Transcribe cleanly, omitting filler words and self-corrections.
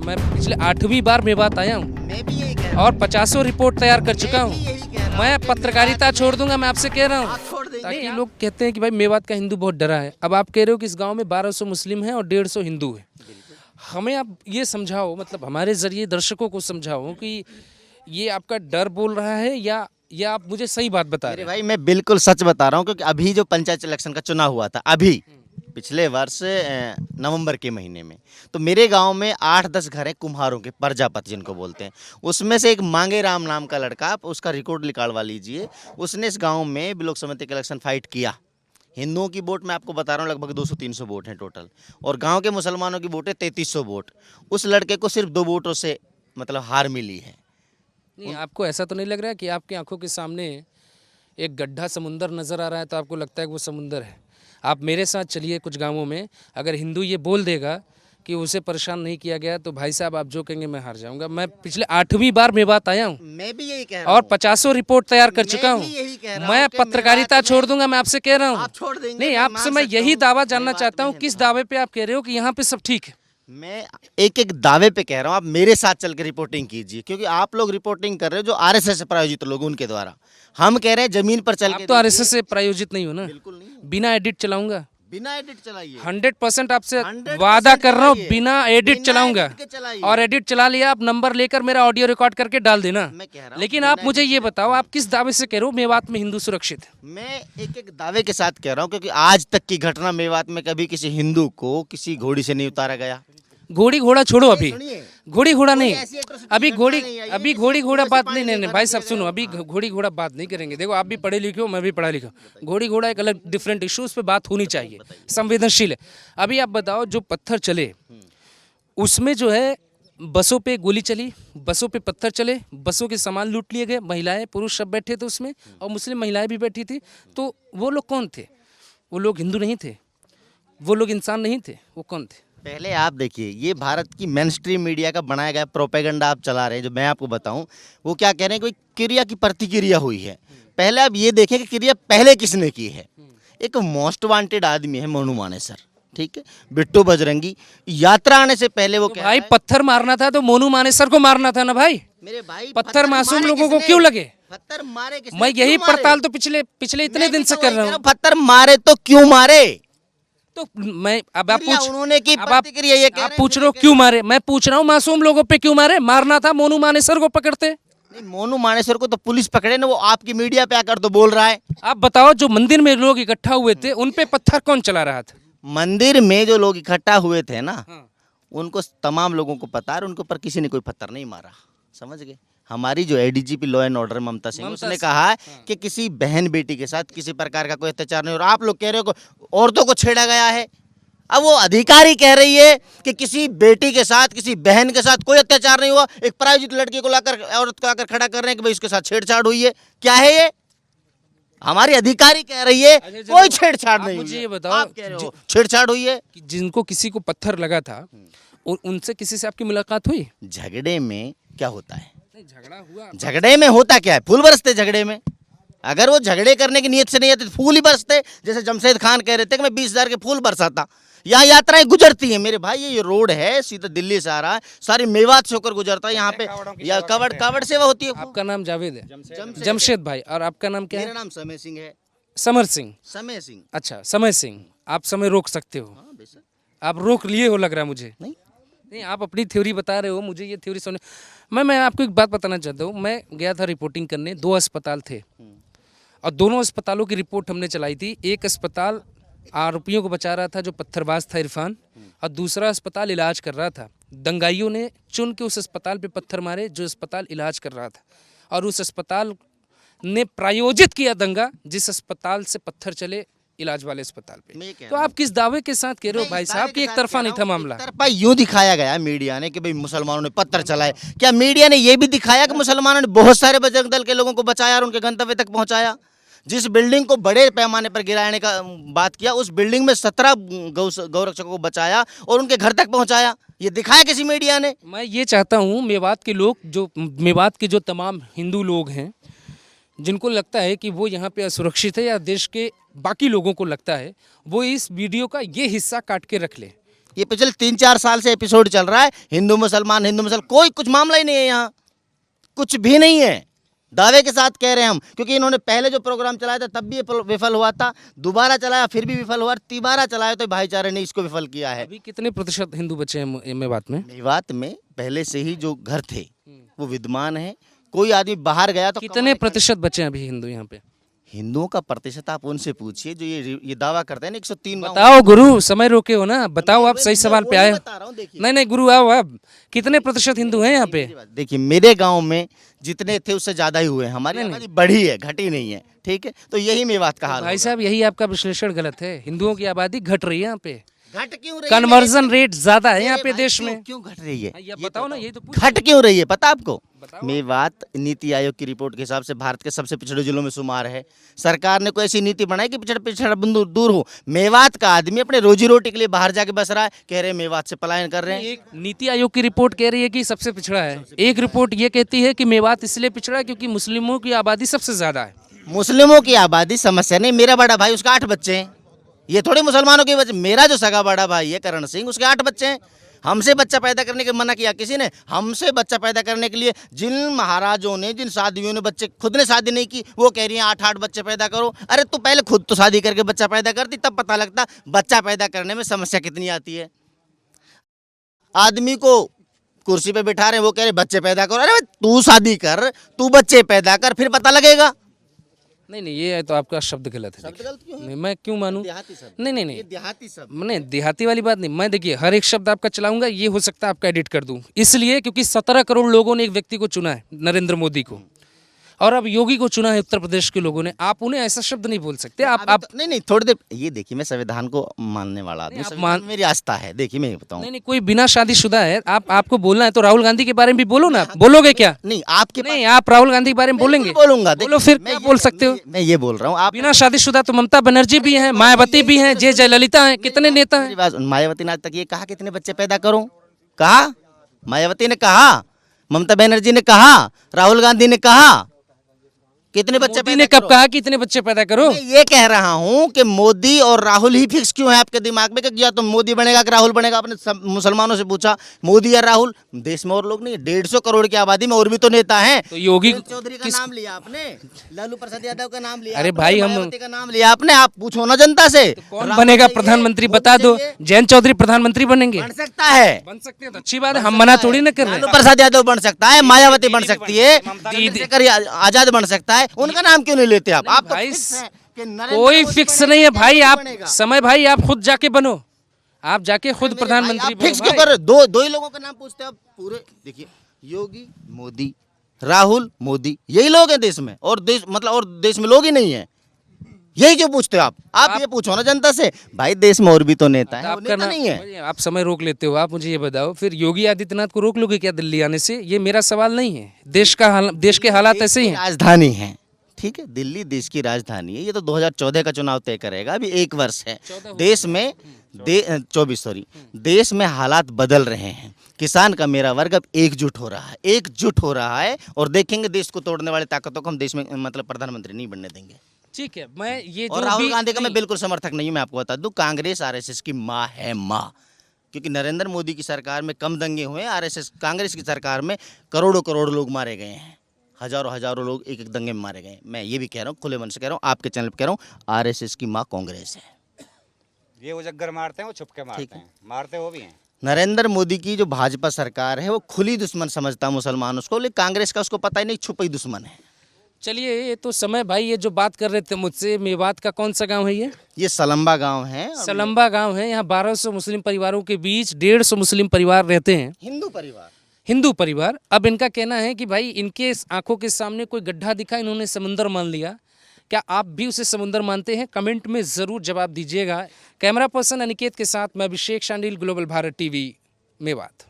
मैं पिछले 8वीं बार मेवात आया हूँ मैं भी यही कह रहा और 50 रिपोर्ट तैयार कर चुका हूँ, हूँ। यही कह रहा हूँ मैं कि पत्रकारिता छोड़ दूंगा, मैं आपसे कह रहा आप हूँ। छोड़ देंगे। ताकि लोग कहते हैं कि भाई मेवात का हिंदू बहुत डरा है। अब आप कह रहे हो कि इस गांव में 1200 मुस्लिम हैं और 150 हिंदू हैं। हमें आप ये समझाओ, मतलब हमारे जरिए दर्शकों को समझाओ कि ये आपका डर बोल रहा है या आप मुझे सही बात बता मेरे रहे हैं। भाई मैं बिल्कुल सच बता रहा हूँ, क्योंकि अभी जो पंचायत इलेक्शन का चुनाव हुआ था अभी पिछले वर्ष नवंबर के महीने में, तो मेरे गांव में 8-10 घर हैं कुम्हारों के, प्रजापति जिनको बोलते हैं। उसमें से एक मांगे राम नाम का लड़का, आप उसका रिकॉर्ड निकालवा लीजिए, उसने इस गांव में ब्लॉक समिति का इलेक्शन फाइट किया। हिंदुओं की वोट मैं आपको बता रहा हूँ लगभग 200-300 वोट हैं टोटल, और गांव के मुसलमानों की वोट है 3300 वोट। उस लड़के को सिर्फ 2 वोटों से मतलब हार मिली है। नहीं, आपको ऐसा तो नहीं लग रहा है कि आपकी आंखों के सामने एक गड्ढा समुंदर नज़र आ रहा है तो आपको लगता है कि वो समुंदर है? आप मेरे साथ चलिए कुछ गांवों में, अगर हिंदू ये बोल देगा कि उसे परेशान नहीं किया गया तो भाई साहब आप जो कहेंगे मैं हार जाऊंगा। मैं पिछले 8वीं बार मेवात आया हूँ मैं भी यही कह रहा और हूँ। 50 रिपोर्ट तैयार कर मैं चुका भी हूँ। यही कह रहा मैं हूँ कि पत्रकारिता मेवात छोड़ में दूंगा, मैं आपसे कह रहा हूँ। आप छोड़ देंगे, नहीं, मैं आपसे मान मैं सकता यही हूँ। दावा जानना मेवात चाहता में हूँ है किस तो। दावे पे आप कह रहे हो कि यहाँ पे सब ठीक है। मैं एक एक दावे पे कह रहा हूँ, आप मेरे साथ चल के रिपोर्टिंग कीजिए, क्योंकि आप लोग रिपोर्टिंग कर रहे हो जो आरएसएस से प्रायोजित लोग उनके द्वारा। हम कह रहे हैं जमीन पर चल आप के तो देखिए। आरएसएस से प्रायोजित नहीं हो ना। बिल्कुल नहीं हूँ। बिना एडिट चलाऊंगा, बिना एडिट चलाइए। 100% आपसे 100% वादा कर रहा हूँ, चलाइए। बिना एडिट बिना चलाऊंगा। एडिट के चलाइए। और एडिट चला लिया, आप नंबर लेकर मेरा ऑडियो रिकॉर्ड करके डाल देना। मैं कह रहा हूँ लेकिन बिना आप मुझे एडिट ये के। बताओ, आप किस दावे से कह रहे हो मेवात में हिंदू सुरक्षित है? मैं एक एक दावे के साथ कह रहा हूँ, क्योंकि आज तक की घटना मेवात में कभी किसी हिंदू को किसी घोड़ी से नहीं उतारा गया। घोड़ी घोड़ा छोड़ो, अभी सुनिए, घोड़ी घोड़ा कोई नहीं, ऐसी atrocity अभी घटना घोड़ी नहीं आई है अभी कि घोड़ी किसी घोड़ा कुएं से बात पानी नहीं, लेकर भाई दिया सब गया सुनो, हो। अभी हाँ। घोड़ी घोड़ा बात नहीं करेंगे। देखो आप भी पढ़े लिखे हो, मैं भी पढ़ा लिखा हूं। घोड़ी घोड़ा एक अलग डिफरेंट इशू, उस पर बात होनी चाहिए, संवेदनशील है। अभी आप बताओ, जो पत्थर चले उसमें जो है बसों पे गोली चली, बसों पे पत्थर चले, बसों के सामान लूट लिए गए, महिलाएं पुरुष सब बैठे थे उसमें और मुस्लिम महिलाएं भी बैठी थी। तो वो लोग कौन थे? वो लोग हिंदू नहीं थे, वो लोग इंसान नहीं थे, वो कौन थे? पहले आप देखिए, ये भारत की मेन स्ट्रीम मीडिया का बनाया गया प्रोपेगेंडा आप चला रहे हैं। जो मैं आपको बताऊं, वो क्या कह रहे हैं, कोई क्रिया की प्रतिक्रिया हुई है। पहले आप ये देखें कि क्रिया पहले किसने की है। एक मोस्ट वांटेड आदमी है मोनू मानेसर, ठीक है, बिट्टू बजरंगी। यात्रा आने से पहले वो तो कह भाई रहा है, पत्थर मारना था तो मोनू मानेसर को मारना था ना भाई। मेरे भाई पत्थर मासूम मारे लोगों को किसने? क्यों लगे? पत्थर मारे किसने? मैं यही क्यों मारे? पड़ताल तो पिछले इतने मैं दिन भी से तो कर वही रहा कह हूँ। पत्थर मारे तो क्यों मारे? तो मैं अब आप क्रिया पूछ उन्होंने की, अब आप प्रतिक्रिया ये कह आप रहे हैं, पूछ फिर रहे हो ये कह क्यों मारे? मैं पूछ रहा हूँ मासूम लोगों पे क्यों मारे? मारना था मोनू मानेसर को पकड़ते। नहीं, मोनू मानेसर को तो पुलिस पकड़े ना, वो आपकी मीडिया पे आकर तो बोल रहा है। आप बताओ, जो मंदिर में लोग इकट्ठा हुए थे उन पे पत्थर कौन चला रहा था? मंदिर में जो लोग इकट्ठा हुए थे ना, हाँ। उनको तमाम लोगों को पता है, और उनके ऊपर किसी ने कोई पत्थर नहीं मारा। समझ गए? हमारी जो एडीजीपी लॉ एंड ऑर्डर ममता सिंह, उसने कहा है कि किसी बहन बेटी के साथ किसी प्रकार का कोई अत्याचार नहीं हो रहा। आप लोग कह रहे हो कि औरतों को छेड़ा गया है। अब वो अधिकारी कह रही है कि किसी बेटी के साथ, किसी बहन के साथ कोई अत्याचार नहीं हुआ। एक प्रायोजित लड़की को लाकर, औरत को आकर खड़ा कर रहे हैं कि भाई उसके साथ छेड़छाड़ हुई है। क्या है ये? हमारी अधिकारी कह रही है कोई छेड़छाड़ नहीं हुई मुझे है। ये बताओ, आप कह रहे हो छेड़छाड़ हुई है। कि जिनको किसी को पत्थर लगा था उनसे किसी से आपकी मुलाकात हुई? झगड़े में क्या होता है? नहीं, झगड़ा हुआ। झगड़े में होता क्या है? फूल बरसते झगड़े में। अगर वो झगड़े करने की नीयत से नहीं आते तो फूल ही बरसते। जैसे जमशेद खान कह रहे थे कि मैं 20,000 के फूल बरसाता। यहाँ यात्राएं गुजरती हैं मेरे भाई, ये रोड है सीधा दिल्ली से आ रहा है, सारी मेवात से होकर गुजरता है यहाँ पे। या कावड़ सेवा होती है। आपका नाम जावेद है? जमशेद भाई। और आपका नाम क्या मेरा है? नाम समय सिंह है। समर सिंह। समय सिंह। अच्छा, समय सिंह। आप समय रोक सकते हो? हाँ, बेशक। आप रोक लिए हो लग रहा है मुझे। नहीं, नहीं, आप अपनी थ्योरी बता रहे हो, मुझे ये थ्योरी सुने। मैं आपको एक बात बताना चाहता हूँ। मैं गया था रिपोर्टिंग करने, 2 अस्पताल थे और दोनों अस्पतालों की रिपोर्ट हमने चलाई थी। एक अस्पताल आरोपियों को बचा रहा था जो पत्थरबाज था इरफान, और दूसरा अस्पताल इलाज कर रहा था। दंगाइयों ने चुन के उस अस्पताल पे पत्थर मारे जो अस्पताल इलाज कर रहा था, और उस अस्पताल ने प्रायोजित किया दंगा जिस अस्पताल से पत्थर चले इलाज वाले अस्पताल मैं पे। कह तो रहा आप किस दावे के साथ कह रहे हो भाई साहब कि एक तरफा नहीं था मामला? एक तरफा यूं दिखाया गया मीडिया ने कि भाई मुसलमानों ने पत्थर चलाए। क्या मीडिया ने यह भी दिखाया कि मुसलमानों ने बहुत सारे बजरंग दल के लोगों को बचाया और उनके गंतव्य तक पहुंचाया? जिस बिल्डिंग को बड़े पैमाने पर गिराने का बात किया, उस बिल्डिंग में 17 गौरक्षकों को बचाया और उनके घर तक पहुंचाया। ये दिखाया किसी मीडिया ने? मैं ये चाहता हूँ मेवात के लोग, जो मेवात के जो तमाम हिंदू लोग हैं जिनको लगता है कि वो यहाँ पे असुरक्षित है, या देश के बाकी लोगों को लगता है, वो इस वीडियो का ये हिस्सा काट के रख ले। ये पिछले 3-4 साल से एपिसोड चल रहा है, हिंदू मुसलमान, कोई कुछ मामला ही नहीं है यहाँ, कुछ भी नहीं है। दावे के साथ कह रहे हैं हम, क्योंकि इन्होंने पहले जो प्रोग्राम चलाया था तब भी ये विफल हुआ था, दोबारा चलाया फिर भी विफल हुआ, तीबारा चलाया तो भाईचारे ने इसको विफल किया है। अभी कितने प्रतिशत हिंदू बचे हैं मेवात में? मेवात में पहले से ही जो घर थे वो विद्यमान है, कोई आदमी बाहर गया तो कितने प्रतिशत बचे हैं अभी हिंदू यहाँ पे? हिंदुओं का प्रतिशत आप उनसे पूछिए जो ये दावा करते हैं ना 103 गाँव। बताओ गुरु, समय रोके हो ना, बताओ आप सही सवाल पे आए। बता रहा हूँ, देखिए नहीं गुरु आओ, आप कितने प्रतिशत हिंदू हैं यहाँ पे? देखिए मेरे गांव में जितने थे उससे ज्यादा ही हुए हैं, हमारी आबादी बढ़ी है, घटी नहीं है, ठीक है। तो यही मेवात का हाल भाई साहब यही आपका विश्लेषण गलत है, हिंदुओं की आबादी घट रही है यहाँ पे, घट क्यों रही है? कन्वर्जन रेट ज्यादा है यहाँ पे मेरे भाई, देश में। क्यों घट रही है? ये बताओ ना, यही तो घट क्यों रही है पता आपको? बताओ। मेवात नीति आयोग की रिपोर्ट के हिसाब से भारत के सबसे पिछड़े जिलों में शुमार है। सरकार ने कोई ऐसी नीति बनाई कि पिछड़ा बिंदु दूर हो। मेवात का आदमी अपने रोजी रोटी के लिए बाहर जाके बस रहा है, कह रहे हैं मेवात से पलायन कर रहे हैं। एक नीति आयोग की रिपोर्ट कह रही है कि सबसे पिछड़ा है, एक रिपोर्ट ये कहती है कि मेवात इसलिए पिछड़ा है क्योंकि मुस्लिमों की आबादी सबसे ज्यादा है। मुस्लिमों की आबादी समस्या नहीं, मेरा बड़ा भाई उसका 8 बच्चे हैं, ये थोड़ी मुसलमानों की वजह। मेरा जो सगा बड़ा भाई है करण सिंह, उसके 8 बच्चे हैं। हमसे बच्चा पैदा करने के मना किया किसी ने? हमसे बच्चा पैदा करने के लिए जिन महाराजों ने, जिन साधियों ने बच्चे खुद ने शादी नहीं की, वो कह रही हैं 8-8 बच्चे पैदा करो। अरे तू पहले खुद तो शादी करके बच्चा पैदा करती, तब पता लगता बच्चा पैदा करने में समस्या कितनी आती है। आदमी को कुर्सी पे बिठा रहे हैं, वो कह रहे बच्चे पैदा करो। अरे तू शादी कर, तू बच्चे पैदा कर, फिर पता लगेगा। नहीं ये तो आपका शब्द गलत है। शब्द गलत क्यों है? नहीं मैं क्यों मानूं? देहाती शब्द। नहीं ये देहाती शब्द। नहीं देहाती वाली बात नहीं। मैं देखिए हर एक शब्द आपका चलाऊंगा, ये हो सकता है आपका एडिट कर दूं, इसलिए क्योंकि 17 करोड़ लोगों ने एक व्यक्ति को चुना है, नरेंद्र मोदी को, और अब योगी को चुना है उत्तर प्रदेश के लोगों ने। आप उन्हें ऐसा शब्द नहीं बोल सकते। आप नहीं थोड़ी देर ये देखिए, मैं संविधान को मानने वाला आदमी, संविधान में मेरी आस्था है। देखिए मैं बताऊं, नहीं कोई बिना शादीशुदा है, आपको बोलना है तो राहुल गांधी के बारे में भी बोलो ना। बोलोगे क्या? नहीं आपके नहीं आप राहुल गांधी के बारे में बोलेंगे? बोलूंगा। बोलो फिर, क्या बोल सकते हो? मैं ये बोल रहा हूँ, आप बिना शादीशुदा तो ममता बनर्जी भी हैं, मायावती भी हैं, जयललिता हैं, कितने नेता हैं। मायावती ने आज तक ये कहा कितने बच्चे पैदा करो? कहा? मायावती ने कहा, ममता बनर्जी ने कहा, राहुल गांधी ने कहा कितने बच्चे मोदी ने कब कहा कि इतने बच्चे पैदा करो? मैं ये कह रहा हूँ कि मोदी और राहुल ही फिक्स क्यों है आपके दिमाग में कि या तो मोदी बनेगा कि राहुल बनेगा? आपने मुसलमानों से पूछा मोदी या राहुल? देश में और लोग नहीं, 150 करोड़ की आबादी में और भी तो नेता हैं। तो योगी चौधरी का नाम लिया आपने, लालू प्रसाद यादव का नाम लिया, अरे भाई हम मायावती का नाम लिया आपने। आप पूछो ना जनता से, कौन बनेगा प्रधानमंत्री बता दो। जयंत चौधरी प्रधानमंत्री बनेंगे? बन सकता है, बन सकते हैं तो अच्छी बात है, हम मना थोड़ी ना कर रहे लालू हैं। प्रसाद यादव बन सकता है, मायावती बन सकती है, आजाद बन सकता है। उनका नाम क्यों नहीं लेते आप? आप तो भाई, फिक्स है कि नरेंद्र कोई मोदी फिक्स बनेगा, नहीं है भाई। आप बनेगा। समय भाई आप खुद जाके बनो, आप जाके खुद प्रधानमंत्री आप फिक्स बनो क्यों भाई। कर? दो ही लोगों का नाम पूछते हैं आप पूरे। देखिए योगी मोदी, राहुल मोदी, यही लोग हैं देश में, और देश मतलब और देश में लोग ही नहीं है। यही क्यों पूछते हो आप? आप ये पूछो ना जनता से, भाई देश में और भी तो नेता है, वो आपका नेता नाम नहीं है। आप समय रोक लेते हो। आप मुझे ये बताओ, फिर योगी आदित्यनाथ को रोक लोगे क्या दिल्ली आने से? ये मेरा सवाल नहीं है। देश के हालात ऐसे ही हैं। राजधानी है, ठीक है, दिल्ली देश की राजधानी है। ये तो 2014 का चुनाव तय करेगा, अभी 1 वर्ष है। देश में 24 देश में हालात बदल रहे हैं। किसान का मेरा वर्ग अब एकजुट हो रहा है, और देखेंगे देश को तोड़ने वाली ताकतों को हम देश में मतलब प्रधानमंत्री नहीं बनने देंगे। ठीक है, मैं ये और जो राहुल भी गांधी का मैं बिल्कुल समर्थक नहीं हूं। मैं आपको बता दूं, कांग्रेस आरएसएस की माँ है, माँ। क्योंकि नरेंद्र मोदी की सरकार में कम दंगे हुए हैं, आरएसएस कांग्रेस की सरकार में करोड़ों लोग मारे गए हैं, हजारों लोग एक एक दंगे में मारे गए। मैं ये भी कह रहा हूँ, खुले मन से कह रहा हूँ, आपके चैनल पर कह रहा हूँ, आरएसएस की माँ कांग्रेस है। ये उजग्गर मारते हैं, वो छुप के मारते हैं, मारते वो भी हैं। नरेंद्र मोदी की जो भाजपा सरकार है वो खुली दुश्मन समझता है मुसलमानों को, लेकिन कांग्रेस का उसको पता ही नहीं, छुपी दुश्मन है। चलिए, ये तो समय भाई, ये जो बात कर रहे थे मुझसे, मेवात का कौन सा गांव है ये सलम्बा गांव है। सलम्बा गांव है। यहाँ 1200 मुस्लिम परिवारों के बीच 150 मुस्लिम परिवार रहते हैं, हिंदू परिवार। अब इनका कहना है कि भाई इनके आंखों के सामने कोई गड्ढा दिखा, इन्होंने समुंदर मान लिया। क्या आप भी उसे समुंदर मानते हैं? कमेंट में ज़रूर जवाब दीजिएगा। कैमरा पर्सन अनिकेत के साथ मैं अभिषेक शांडिल, ग्लोबल भारत टीवी, मेवात।